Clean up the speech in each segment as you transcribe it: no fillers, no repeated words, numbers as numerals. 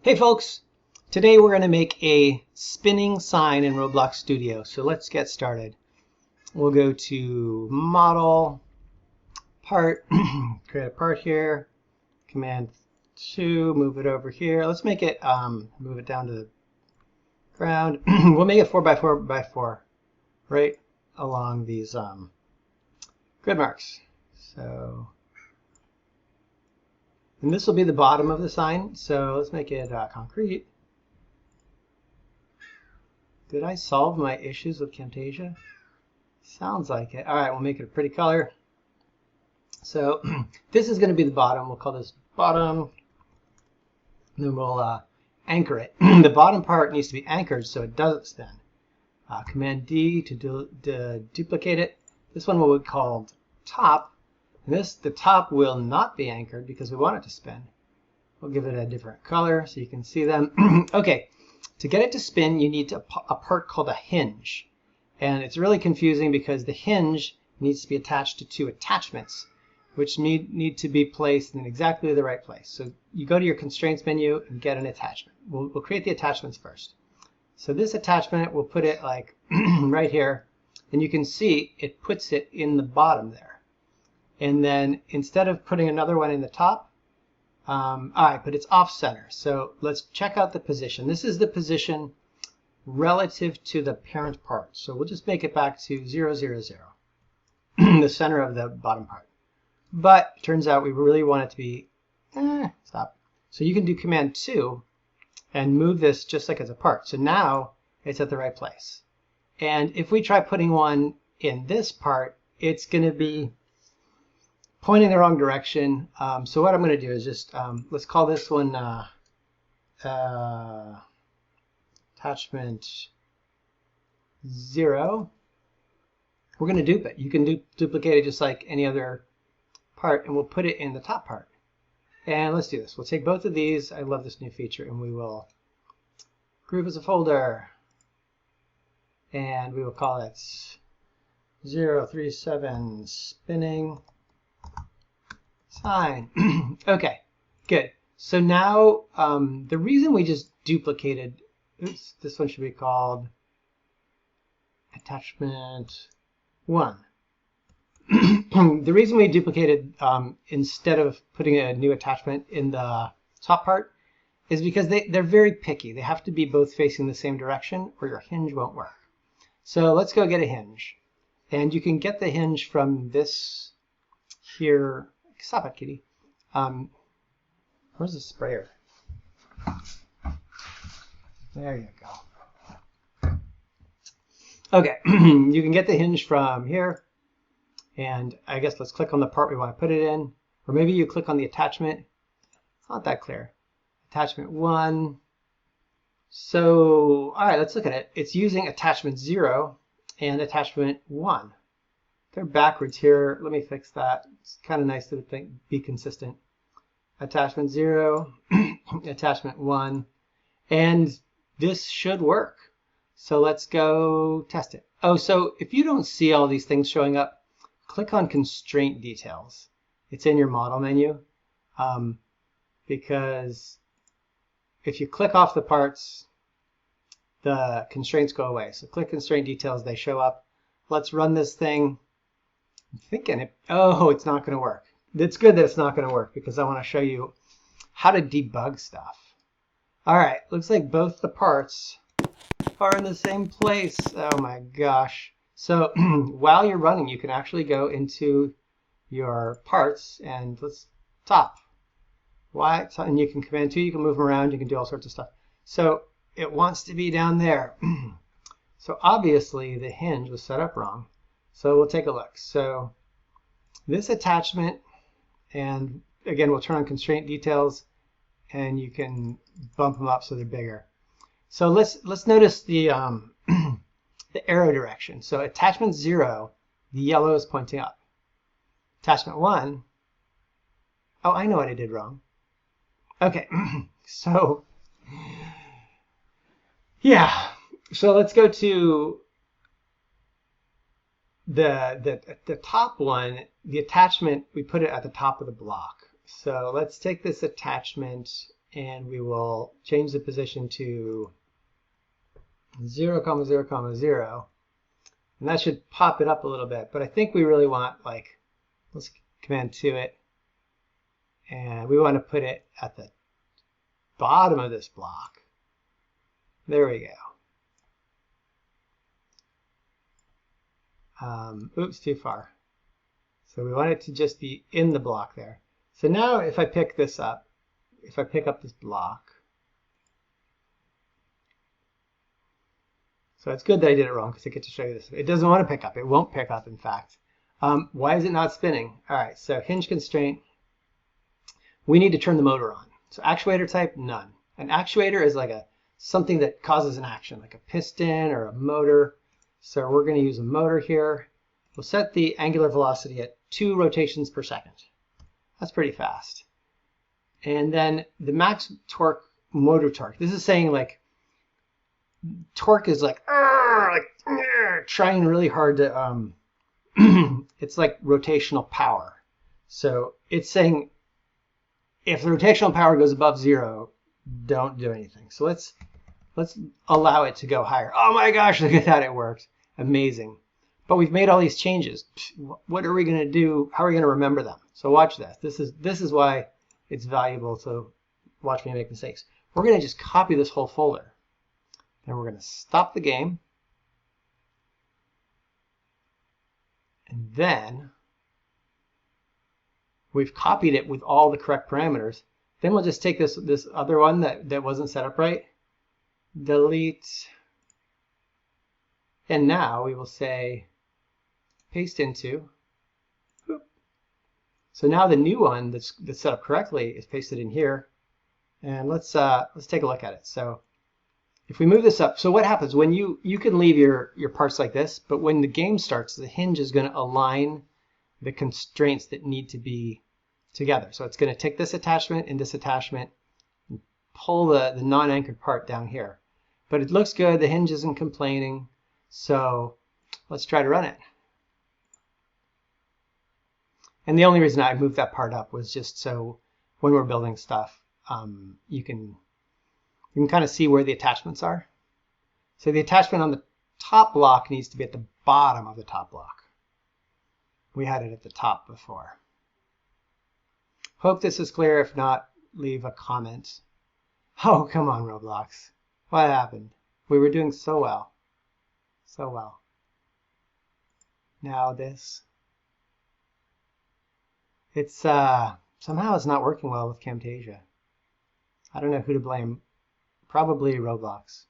Hey folks, today we're going to make a spinning sign in Roblox Studio. So let's get started. We'll go to Model, Part, create a part here, Command 2, move it over here. Let's make it, move it down to the ground. We'll make it 4 by 4 by 4 right along these grid marks. So, and this will be the bottom of the sign. So let's make it concrete. Did I solve my issues with Camtasia? Sounds like it. All right, we'll make it a pretty color. So this is going to be the bottom. We'll call this bottom. And then we'll anchor it. The bottom part needs to be anchored so it doesn't spin. Command D to duplicate it. This one will be called top. And the top will not be anchored because we want it to spin. We'll give it a different color so you can see them. Okay. To get it to spin, you need a part called a hinge. And it's really confusing because the hinge needs to be attached to two attachments, which need to be placed in exactly the right place. So you go to your constraints menu and get an attachment. We'll create the attachments first. So this attachment, we'll put it like right here. And you can see it puts it in the bottom there. And then instead of putting another one in the top, all right, but it's off center. So let's check out the position. This is the position relative to the parent part. So we'll just make it back to 0, 0, 0, the center of the bottom part. But it turns out we really want it to be, stop. So you can do Command 2 and move this just like it's a part. So now it's at the right place. And if we try putting one in this part, it's going to be pointing the wrong direction. So what I'm going to do is just, let's call this one attachment 0. We're going to dupe it. You can duplicate it just like any other part, and we'll put it in the top part. And let's do this. We'll take both of these. I love this new feature, and we will group as a folder. And we will call it 037 spinning sign. Okay, good. So now the reason we just duplicated, oops, this one should be called attachment 1. The reason we duplicated instead of putting a new attachment in the top part is because they're very picky. They have to be both facing the same direction or your hinge won't work. So let's go get a hinge. And you can get the hinge from this here. Stop it, kitty. Where's the sprayer? There you go. Okay, you can get the hinge from here. And I guess let's click on the part we want to put it in. Or maybe you click on the attachment. It's not that clear. Attachment 1. So, all right, let's look at it. It's using attachment 0 and attachment 1. They're backwards here. Let me fix that. It's kind of nice to be consistent. Attachment 0, attachment 1, and this should work. So let's go test it. Oh, so if you don't see all these things showing up, click on constraint details. It's in your model menu because if you click off the parts, the constraints go away. So click constraint details, they show up. Let's run this thing. I'm thinking it's not going to work. It's good that it's not going to work because I want to show you how to debug stuff. All right, looks like both the parts are in the same place. Oh my gosh. So while you're running, you can actually go into your parts and let's top. Why? And you can Command 2, you can move them around, you can do all sorts of stuff. So it wants to be down there. So obviously the hinge was set up wrong. So we'll take a look. So this attachment, and again, we'll turn on constraint details, and you can bump them up so they're bigger. So let's notice the the arrow direction. So attachment 0, the yellow is pointing up. Attachment 1, oh, I know what I did wrong. Okay, so yeah, so let's go to the top one. The attachment, we put it at the top of the block. So let's take this attachment and we will change the position to 0, 0, 0. And that should pop it up a little bit. But I think we really want, like, let's command to it. And we want to put it at the bottom of this block. There we go. Oops, too far. So we want it to just be in the block there. So now if I pick this up, if I pick up this block, so it's good that I did it wrong because I get to show you this. It doesn't want to pick up. It won't pick up, in fact. Why is it not spinning? All right, so hinge constraint. We need to turn the motor on. So actuator type, none. An actuator is like something that causes an action, like a piston or a motor. So we're going to use a motor here. We'll set the angular velocity at 2 rotations per second. That's pretty fast. And then the max torque, motor torque. This is saying like torque is like trying really hard to, it's like rotational power. So it's saying if the rotational power goes above 0, don't do anything. So let's allow it to go higher. Oh my gosh, look at that, it worked. Amazing. But we've made all these changes. What are we going to do? How are we going to remember them? So watch this. This is why it's valuable to watch me make mistakes. We're going to just copy this whole folder. Then we're going to stop the game. And then we've copied it with all the correct parameters. Then we'll just take this other one that wasn't set up right, delete, and now we will say paste into. So now the new one that's set up correctly is pasted in here, and let's take a look at it. So if we move this up, so what happens when you can leave your parts like this, but when the game starts, the hinge is going to align the constraints that need to be together. So it's going to take this attachment and this attachment and pull the non-anchored part down here. But it looks good. The hinge isn't complaining. So let's try to run it. And the only reason I moved that part up was just so when we're building stuff, you can kind of see where the attachments are. So the attachment on the top block needs to be at the bottom of the top block. We had it at the top before. Hope this is clear. If not, leave a comment. Oh, come on, Roblox. What happened? We were doing so well. So well. Now this. It's somehow it's not working well with Camtasia. I don't know who to blame. Probably Roblox.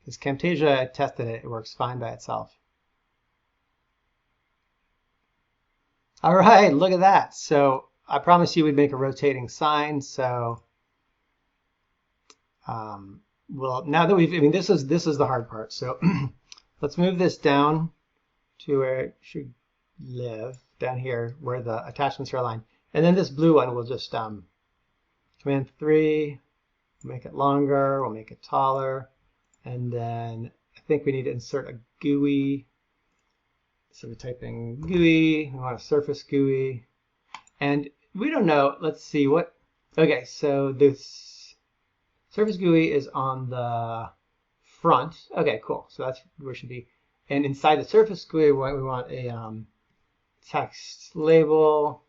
Because Camtasia, I tested it. It works fine by itself. All right, look at that. So I promised you we'd make a rotating sign. So well, now that this is the hard part. So let's move this down to where it should live, down here where the attachments are aligned. And then this blue one will just command 3, make it longer, we'll make it taller, and then I think we need to insert a GUI. So we're typing GUI, we want a surface GUI, and we don't know, let's see what, okay, so this surface GUI is on the front. Okay, cool, so that's where it should be. And inside the surface GUI, we want a text label,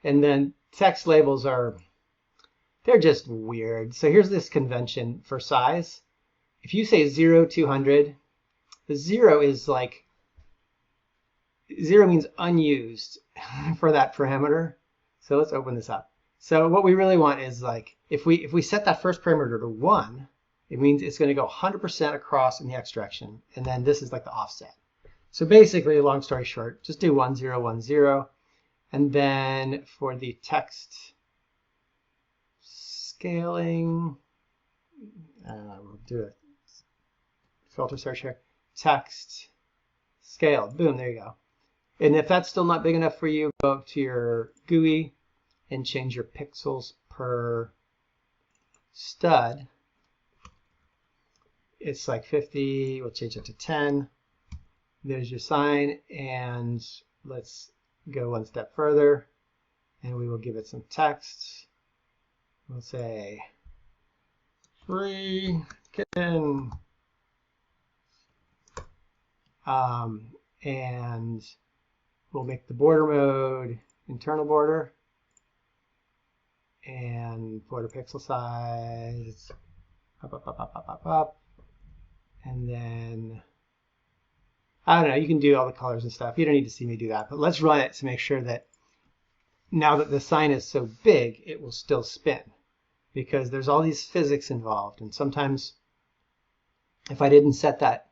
and then text labels they're just weird. So here's this convention for size. If you say 0, 200, the 0 is like, 0 means unused for that parameter. So let's open this up. So what we really want is like, if we set that first parameter to 1, it means it's going to go 100% across in the x direction. And then this is like the offset. So basically, long story short, just do 1, 0, 1, 0. And then for the text scaling, we'll do a filter search here. Text scale. Boom, there you go. And if that's still not big enough for you, go up to your GUI and change your pixels per stud. It's like 50. We'll change it to 10. There's your sign, and let's go one step further, and we will give it some text. We'll say free kitten. And we'll make the border mode internal border and border pixel size up. And then, I don't know, you can do all the colors and stuff. You don't need to see me do that, but let's run it to make sure that now that the sign is so big, it will still spin, because there's all these physics involved. And sometimes if I didn't set that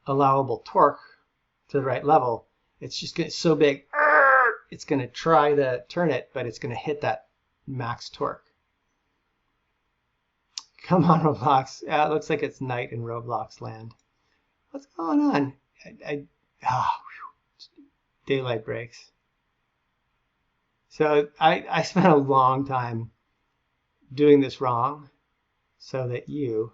allowable torque to the right level, it's just going to, so big, it's going to try to turn it, but it's going to hit that max torque. Come on, Roblox. It looks like it's night in Roblox land. What's going on? Daylight breaks. So I spent a long time doing this wrong so that you...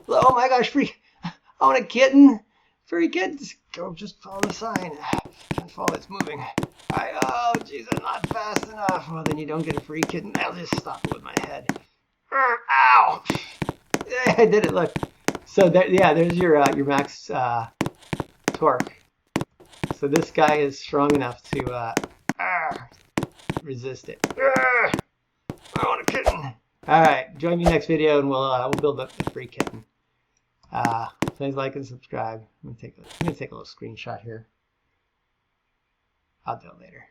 Oh my gosh, free! I want a kitten! Free kittens! Go, just follow the sign. Can't follow, it's moving. Oh, jeez, I'm not fast enough. Well, then you don't get a free kitten. I'll just stop it with my head. Ow! I did it, look. So, yeah, there's your max torque. So this guy is strong enough to resist it. I want a kitten. All right, join me next video and we'll build up the free kitten. Please like and subscribe. I'm gonna take a little screenshot here. I'll do it later.